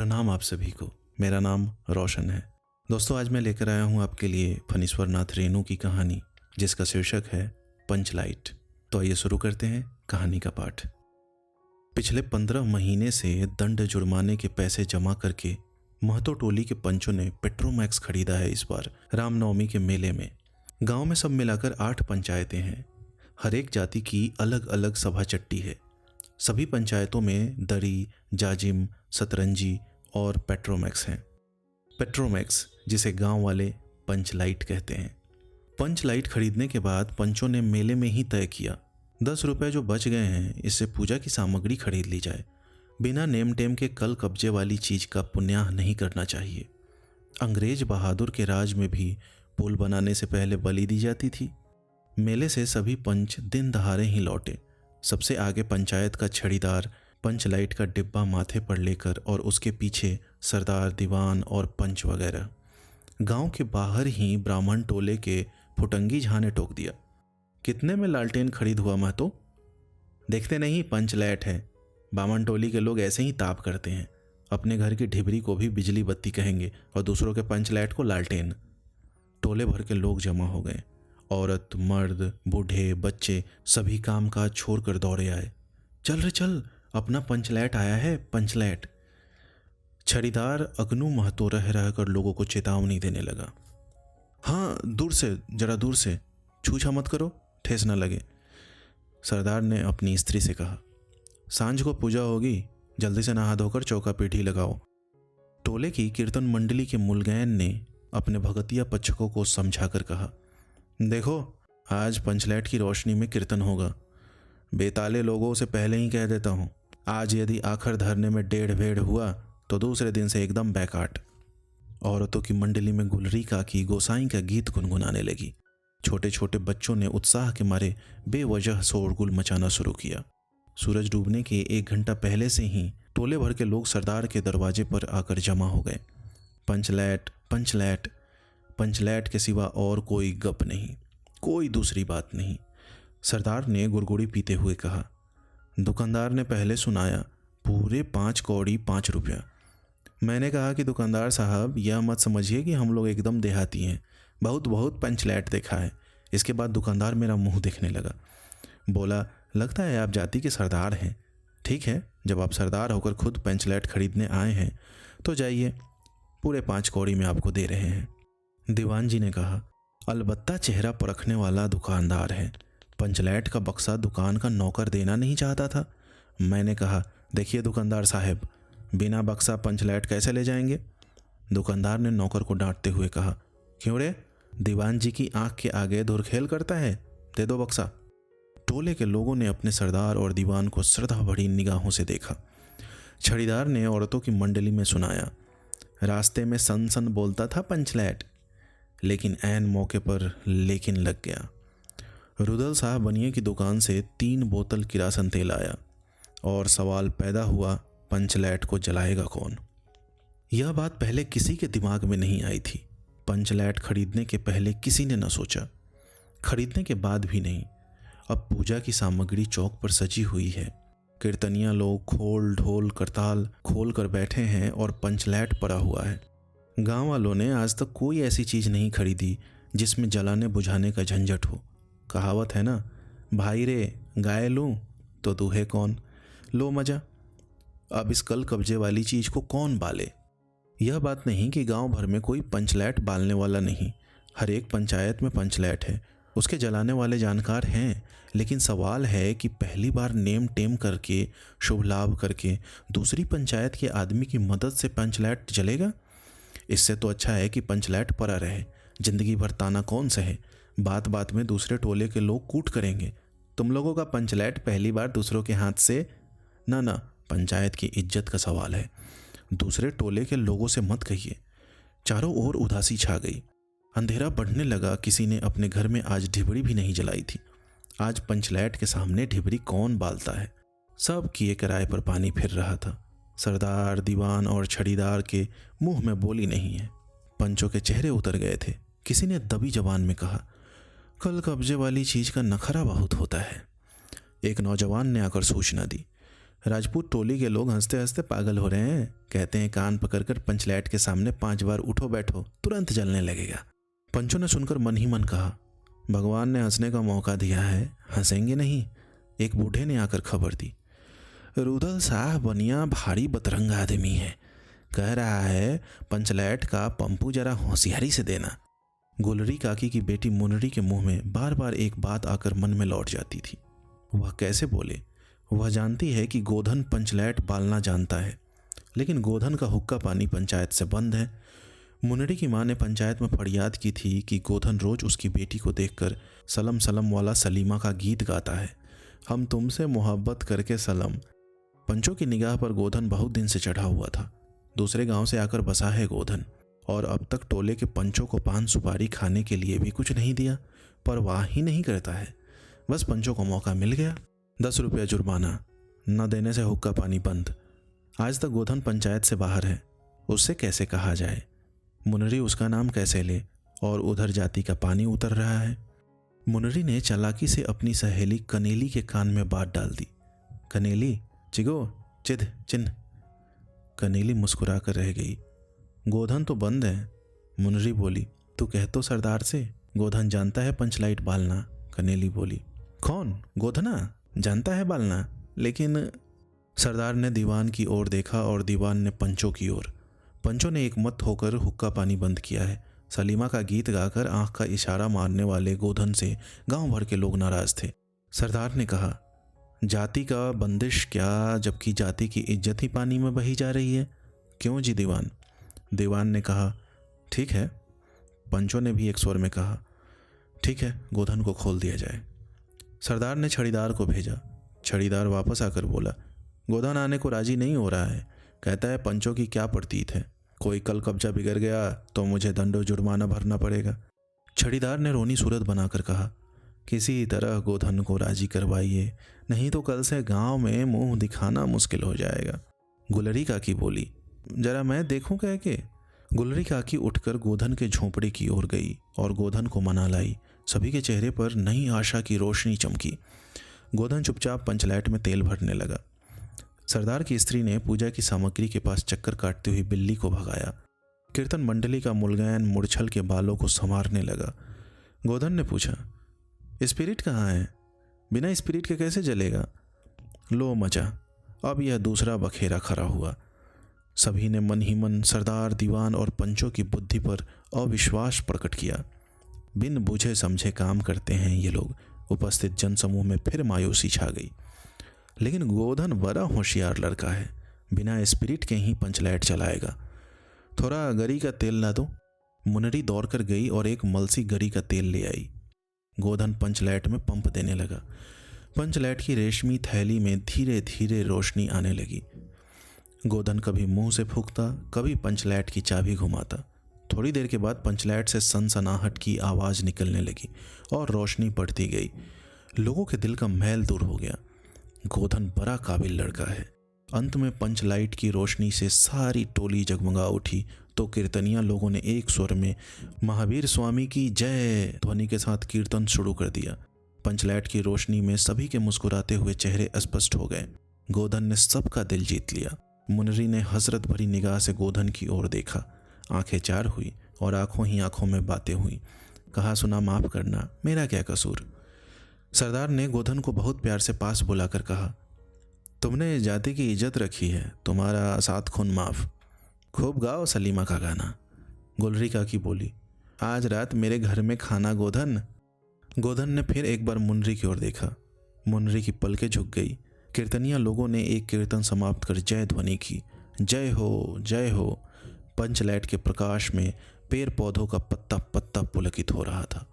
प्रणाम आप सभी को। मेरा नाम रोशन है। दोस्तों, आज मैं लेकर आया हूँ आपके लिए फणीश्वर नाथ रेणु की कहानी, जिसका शीर्षक है पंचलाइट। तो आइए शुरू करते हैं कहानी का पाठ। पिछले 15 महीने से दंड जुर्माने के पैसे जमा करके महतो टोली के पंचों ने पेट्रोमैक्स खरीदा है। इस बार रामनवमी के मेले में गांव में सब मिलाकर 8 पंचायतें हैं। हर एक जाति की अलग अलग सभा चट्टी है। सभी पंचायतों में दरी, जाजिम, सतरंजी और पेट्रोमैक्स हैं। पेट्रोमैक्स, जिसे गांव वाले पंचलाइट कहते हैं। पंचलाइट खरीदने के बाद पंचों ने मेले में ही तय किया 10 रुपये जो बच गए हैं, इससे पूजा की सामग्री खरीद ली जाए। बिना नेम टेम के कल कब्जे वाली चीज का पुण्याह नहीं करना चाहिए। अंग्रेज बहादुर के राज में भी पुल बनाने से पहले बलि दी जाती थी। मेले से सभी पंच दिन दहाड़े ही लौटे। सबसे आगे पंचायत का छड़ीदार पंचलाइट का डिब्बा माथे पर लेकर और उसके पीछे सरदार, दीवान और पंच वगैरह। गांव के बाहर ही ब्राह्मण टोले के फुटंगी झा ने टोक दिया, कितने में लालटेन खरीद हुआ महतो? देखते नहीं पंचलाइट है। ब्राह्मण टोली के लोग ऐसे ही ताप करते हैं। अपने घर की ढिबरी को भी बिजली बत्ती कहेंगे और दूसरों के पंचलाइट को लालटेन। टोले भर के लोग जमा हो गए। औरत, मर्द, बूढ़े, बच्चे सभी काम काज छोड़कर दौड़े आए। चल रे चल, अपना पंचलाइट आया है, पंचलाइट। छड़ीदार अगनू महतो रह रहकर लोगों को चेतावनी देने लगा। हाँ, दूर से, जरा दूर से, छूछा मत करो, ठेस न लगे। सरदार ने अपनी स्त्री से कहा, सांझ को पूजा होगी, जल्दी से नहा धोकर चौका पीढ़ी लगाओ। टोले की कीर्तन मंडली के मुलगैन ने अपने भगतिया पच्छकों को समझाकर कहा, देखो, आज पंचलाइट की रोशनी में कीर्तन होगा। बेताले लोगों से पहले ही कह देता हूँ, आज यदि आखिर धरने में 1.5 भेड़ हुआ तो दूसरे दिन से एकदम बैकाट। औरतों की मंडली में गुलरी काकी गोसाई का गीत गुनगुनाने लगी। छोटे छोटे बच्चों ने उत्साह के मारे बेवजह शोरगुल मचाना शुरू किया। सूरज डूबने के 1 घंटा पहले से ही टोले भर के लोग सरदार के दरवाजे पर आकर जमा हो गए। पंचलाइट, पंचलाइट, पंचलाइट के सिवा और कोई गप नहीं, कोई दूसरी बात नहीं। सरदार ने गुड़गुड़ी पीते हुए कहा। दुकानदार ने पहले सुनाया, पूरे 5 कौड़ी 5 रुपया। मैंने कहा कि दुकानदार साहब, यह मत समझिए कि हम लोग एकदम देहाती हैं, बहुत बहुत पंचलाइट देखा है। इसके बाद दुकानदार मेरा मुंह देखने लगा। बोला, लगता है आप जाति के सरदार हैं। ठीक है, जब आप सरदार होकर खुद पंचलाइट खरीदने आए हैं तो जाइए, पूरे 5 कौड़ी में आपको दे रहे हैं। दीवान जी ने कहा, अलबत्ता चेहरा परखने वाला दुकानदार है। पंचलाइट का बक्सा दुकान का नौकर देना नहीं चाहता था। मैंने कहा, देखिए दुकानदार साहब, बिना बक्सा पंचलाइट कैसे ले जाएंगे? दुकानदार ने नौकर को डांटते हुए कहा, क्यों रे, दीवान जी की आंख के आगे धुरखेल करता है? दे दो बक्सा। टोले के लोगों ने अपने सरदार और दीवान को श्रद्धा भरी निगाहों से देखा। छड़ीदार ने औरतों की मंडली में सुनाया, रास्ते में सन सन बोलता था पंचलाइट, लेकिन ऐन मौके पर लेकिन लग गया। रुदल साहब बनिए की दुकान से 3 बोतल किरासन तेल आया और सवाल पैदा हुआ, पंचलाइट को जलाएगा कौन? यह बात पहले किसी के दिमाग में नहीं आई थी। पंचलाइट खरीदने के पहले किसी ने न सोचा, खरीदने के बाद भी नहीं। अब पूजा की सामग्री चौक पर सजी हुई है। कीर्तनिया लोग खोल ढोल करताल खोल कर बैठे हैं और पंचलाइट पड़ा हुआ है। गांव वालों ने आज तक कोई ऐसी चीज नहीं खरीदी जिसमें जलाने बुझाने का झंझट हो। कहावत है ना, भाई रे गाय लूं तो दूहे कौन, लो मजा। अब इस कल कब्जे वाली चीज को कौन बाले? यह बात नहीं कि गांव भर में कोई पंचलाइट बालने वाला नहीं। हर एक पंचायत में पंचलाइट है, उसके जलाने वाले जानकार हैं। लेकिन सवाल है कि पहली बार नेम टेम करके, शुभ लाभ करके दूसरी पंचायत के आदमी की मदद से पंचलाइट जलेगा? इससे तो अच्छा है कि पंचलाइट पड़ा रहे। जिंदगी भर ताना कौन सहे? बात बात में दूसरे टोले के लोग कूट करेंगे, तुम लोगों का पंचलाइट पहली बार दूसरों के हाथ से। ना ना, पंचायत की इज्जत का सवाल है, दूसरे टोले के लोगों से मत कहिए। चारों ओर उदासी छा गई। अंधेरा बढ़ने लगा। किसी ने अपने घर में आज ढिबरी भी नहीं जलाई थी। आज पंचलाइट के सामने ढिबरी कौन बालता है? सब किए किराए पर पानी फिर रहा था। सरदार, दीवान और छड़ीदार के मुंह में बोली नहीं है। पंचों के चेहरे उतर गए थे। किसी ने दबी जबान में कहा, कल कब्जे वाली चीज का नखरा बहुत होता है। एक नौजवान ने आकर सूचना दी, राजपूत टोली के लोग हंसते हंसते पागल हो रहे हैं। कहते हैं कान पकड़कर पंचलैट के सामने 5 बार उठो बैठो, तुरंत जलने लगेगा। पंचों ने सुनकर मन ही मन कहा, भगवान ने हंसने का मौका दिया है, हंसेंगे नहीं। एक बूढ़े ने आकर खबर दी, रुदल शाह बनिया भारी बतरंग आदमी है, कह रहा है पंचलैट का पंपू जरा होशियारी से देना। गुलरी काकी की बेटी मुनरी के मुंह में बार बार एक बात आकर मन में लौट जाती थी। वह कैसे बोले? वह जानती है कि गोधन पंचलैट बालना जानता है, लेकिन गोधन का हुक्का पानी पंचायत से बंद है। मुनरी की माँ ने पंचायत में फरियाद की थी कि गोधन रोज उसकी बेटी को देखकर सलम सलम वाला सलीमा का गीत गाता है, हम तुमसे मोहब्बत करके सलम। पंचों की निगाह पर गोधन बहुत दिन से चढ़ा हुआ था। दूसरे गांव से आकर बसा है गोधन, और अब तक टोले के पंचों को पान सुपारी खाने के लिए भी कुछ नहीं दिया, परवाह ही नहीं करता है। बस पंचों को मौका मिल गया, 10 रुपया जुर्माना, न देने से हुक्का पानी बंद। आज तक गोधन पंचायत से बाहर है, उससे कैसे कहा जाए? मुनरी उसका नाम कैसे ले? और उधर जाति का पानी उतर रहा है। मुनरी ने चालाकी से अपनी सहेली कनेली के कान में बात डाल दी, कनेली चिगो चिद चिन्ह। कनेली मुस्कुरा कर रह गई। गोधन तो बंद है। मुनरी बोली, तू कह तो सरदार से, गोधन जानता है पंचलाइट बालना। कनेली बोली, कौन? गोधना जानता है बालना, लेकिन सरदार ने दीवान की ओर देखा और दीवान ने पंचों की ओर। पंचों ने एक मत होकर हुक्का पानी बंद किया है। सलीमा का गीत गाकर आंख का इशारा मारने वाले गोधन से गांव भर के लोग नाराज थे। सरदार ने कहा, जाति का बंदिश क्या, जबकि जाति की इज्जत ही पानी में बही जा रही है। क्यों जी दीवान? दीवान ने कहा, ठीक है। पंचों ने भी एक स्वर में कहा, ठीक है, गोधन को खोल दिया जाए। सरदार ने छड़ीदार को भेजा। छड़ीदार वापस आकर बोला, गोधन आने को राजी नहीं हो रहा है, कहता है पंचों की क्या प्रतीत है, कोई कल कब्जा बिगड़ गया तो मुझे दंडो जुर्माना भरना पड़ेगा। छड़ीदार ने रोनी सूरत बनाकर कहा, किसी तरह गोधन को राजी करवाइए, नहीं तो कल से गांव में मुंह दिखाना मुश्किल हो जाएगा। गुलरी काकी बोली, जरा मैं देखूं कह के। गुलरी काकी उठकर गोधन के झोंपड़े की ओर गई और गोधन को मना लाई। सभी के चेहरे पर नई आशा की रोशनी चमकी। गोधन चुपचाप पंचलैट में तेल भरने लगा। सरदार की स्त्री ने पूजा की सामग्री के पास चक्कर काटती हुई बिल्ली को भगाया। कीर्तन मंडली का मुलगैन मुरछल के बालों को संवारने लगा। गोधन ने पूछा, स्पिरिट कहाँ है? बिना स्पिरिट के कैसे जलेगा? लो मचा, अब यह दूसरा बखेरा खड़ा हुआ। सभी ने मन ही मन सरदार, दीवान और पंचों की बुद्धि पर अविश्वास प्रकट किया। बिन बुझे समझे काम करते हैं ये लोग। उपस्थित जनसमूह में फिर मायूसी छा गई। लेकिन गोधन बड़ा होशियार लड़का है, बिना स्पिरिट के ही पंचलैट चलाएगा। थोड़ा गरी का तेल ला दो। मुनरी दौड़कर गई और एक मलसी गरी का तेल ले आई। गोधन पंचलैट में पंप देने लगा। पंचलैट की रेशमी थैली में धीरे धीरे रोशनी आने लगी। गोधन कभी मुंह से फूंकता, कभी पंचलैट की चाबी घुमाता। थोड़ी देर के बाद पंचलैट से सनसनाहट की आवाज़ निकलने लगी और रोशनी बढ़ती गई। लोगों के दिल का मैल दूर हो गया। गोधन बड़ा काबिल लड़का है। अंत में पंचलाइट की रोशनी से सारी टोली जगमगा उठी तो कीर्तनिया लोगों ने एक स्वर में महावीर स्वामी की जय ध्वनि के साथ कीर्तन शुरू कर दिया। पंचलाइट की रोशनी में सभी के मुस्कुराते हुए चेहरे स्पष्ट हो गए। गोधन ने सबका दिल जीत लिया। मुनरी ने हसरत भरी निगाह से गोधन की ओर देखा। आंखें चार हुई और आंखों ही आंखों में बातें हुई। कहा, सुना माफ करना, मेरा क्या कसूर। सरदार ने गोधन को बहुत प्यार से पास बुलाकर कहा, तुमने जाति की इज्जत रखी है, तुम्हारा 7 खून माफ। खूब गाओ सलीमा का गाना। गुलरी काकी बोली, आज रात मेरे घर में खाना गोधन। गोधन ने फिर एक बार मुनरी की ओर देखा। मुनरी की पलकें झुक गई। कीर्तनिया लोगों ने एक कीर्तन समाप्त कर जय ध्वनि की। जय हो, जय हो। पंचलैट के प्रकाश में पेड़ पौधों का पत्ता पत्ता पुलकित हो रहा था।